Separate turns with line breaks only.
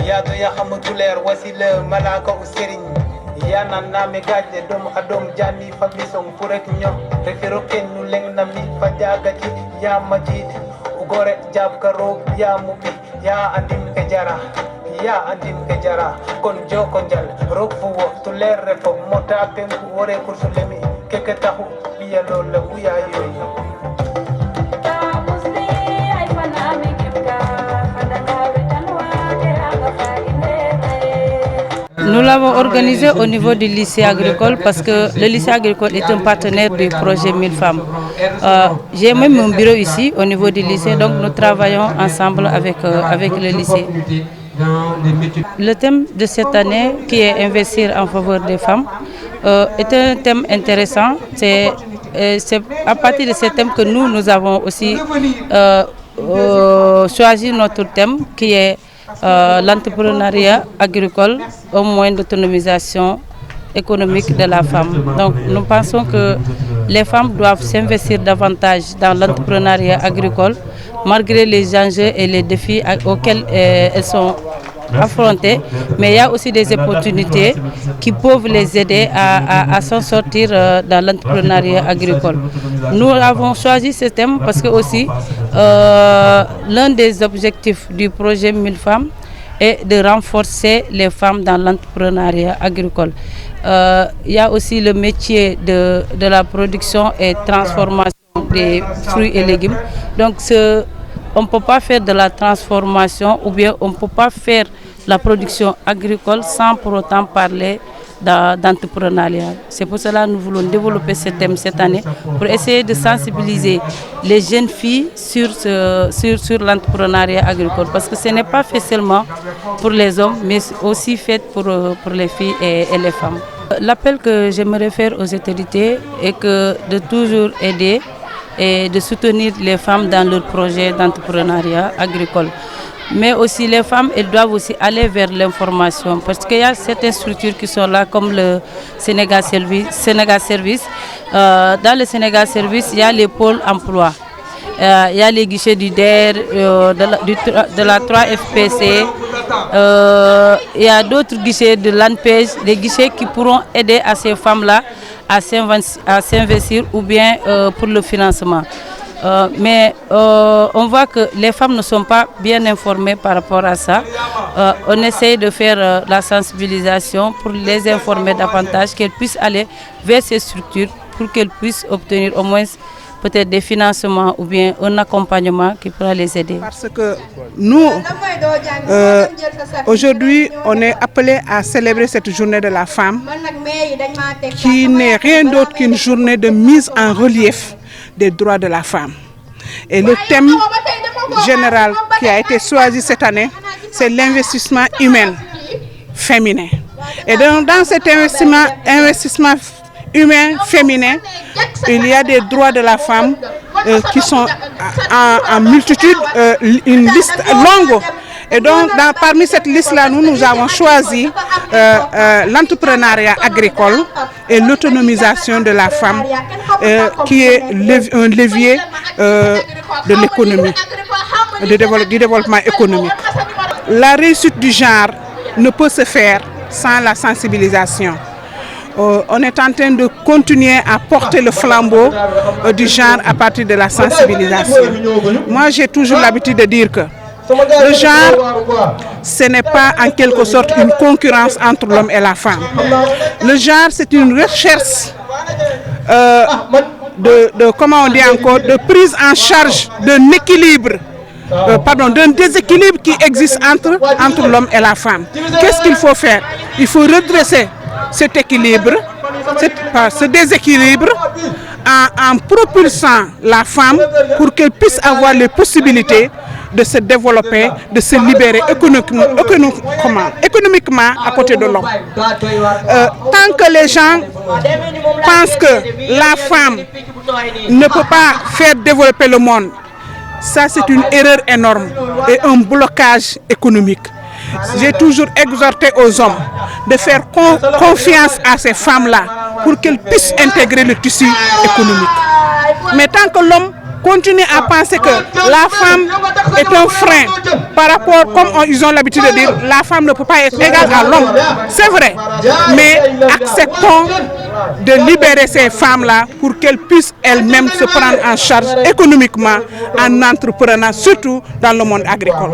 yaado yahamatuleer wasila malaka u sëriñ yanan naame gaaje doomu adom jani fa bisong purek ñom refero kennu leng na mi fa jaagaji ya majid ugore jab karo ya mubi ya andim ke jara kon joko njal rok fu wo to leer refo mota penku wore kursu lemi keke taxu biya lol wuya yoy
Nous l'avons organisé au niveau du lycée agricole parce que le lycée agricole est un partenaire du projet 1000 femmes. J'ai même un bureau ici au niveau du lycée, donc nous travaillons ensemble avec le lycée. Le thème de cette année, qui est investir en faveur des femmes, est un thème intéressant. C'est à partir de ce thème que nous avons aussi choisi notre thème qui est l'entrepreneuriat agricole au moyen d'autonomisation économique de la femme. Donc nous pensons que les femmes doivent s'investir davantage dans l'entrepreneuriat agricole malgré les enjeux et les défis auxquels elles sont affrontées, mais il y a aussi des opportunités qui peuvent les aider à s'en sortir dans l'entrepreneuriat agricole. Nous avons choisi ce thème parce que aussi l'un des objectifs du projet 1000 femmes est de renforcer les femmes dans l'entrepreneuriat agricole. Il y a aussi le métier de la production et transformation des fruits et légumes. Donc on ne peut pas faire de la transformation ou bien on ne peut pas faire la production agricole sans pour autant parler d'entrepreneuriat. C'est pour cela que nous voulons développer ce thème cette année pour essayer de sensibiliser les jeunes filles sur l'entrepreneuriat agricole. Parce que ce n'est pas fait seulement pour les hommes, mais aussi fait pour les filles et les femmes. L'appel que j'aimerais faire aux autorités est de toujours aider et de soutenir les femmes dans leur projet d'entrepreneuriat agricole. Mais aussi les femmes, elles doivent aussi aller vers l'information parce qu'il y a certaines structures qui sont là comme le Sénégal Service. Dans le Sénégal Service, il y a les pôles emploi. Il y a les guichets du DER, de la 3FPC. Il y a d'autres guichets de l'ANPEJ, des guichets qui pourront aider à ces femmes-là à s'investir ou bien pour le financement. Mais on voit que les femmes ne sont pas bien informées par rapport à ça. On essaye de faire la sensibilisation pour les informer davantage, qu'elles puissent aller vers ces structures pour qu'elles puissent obtenir au moins peut-être des financements ou bien un accompagnement qui pourra les aider.
Parce que nous, aujourd'hui, on est appelé à célébrer cette journée de la femme qui n'est rien d'autre qu'une journée de mise en relief des droits de la femme. Et le thème général qui a été choisi cette année, c'est l'investissement humain féminin. Et dans cet investissement humain féminin, il y a des droits de la femme qui sont en multitude, une liste longue. Et donc, parmi cette liste-là, nous avons choisi l'entrepreneuriat agricole et l'autonomisation de la femme, qui est un levier de l'économie, du développement économique. La réussite du genre ne peut se faire sans la sensibilisation. On est en train de continuer à porter le flambeau du genre à partir de la sensibilisation. Moi, j'ai toujours l'habitude de dire que le genre, ce n'est pas en quelque sorte une concurrence entre l'homme et la femme. Le genre, c'est une recherche de prise en charge d'un équilibre, d'un déséquilibre qui existe entre l'homme et la femme. Qu'est-ce qu'il faut faire? Il faut redresser cet équilibre, ce déséquilibre, en propulsant la femme pour qu'elle puisse avoir les possibilités de se développer, de se libérer économiquement à côté de l'homme. Tant que les gens pensent que la femme ne peut pas faire développer le monde, ça c'est une erreur énorme et un blocage économique. J'ai toujours exhorté aux hommes de faire confiance à ces femmes-là pour qu'elles puissent intégrer le tissu économique. Mais tant que l'homme continuent à penser que la femme est un frein par rapport, comme ils ont l'habitude de dire, la femme ne peut pas être égale à l'homme. C'est vrai, mais acceptons de libérer ces femmes-là pour qu'elles puissent elles-mêmes se prendre en charge économiquement en entreprenant, surtout dans le monde agricole.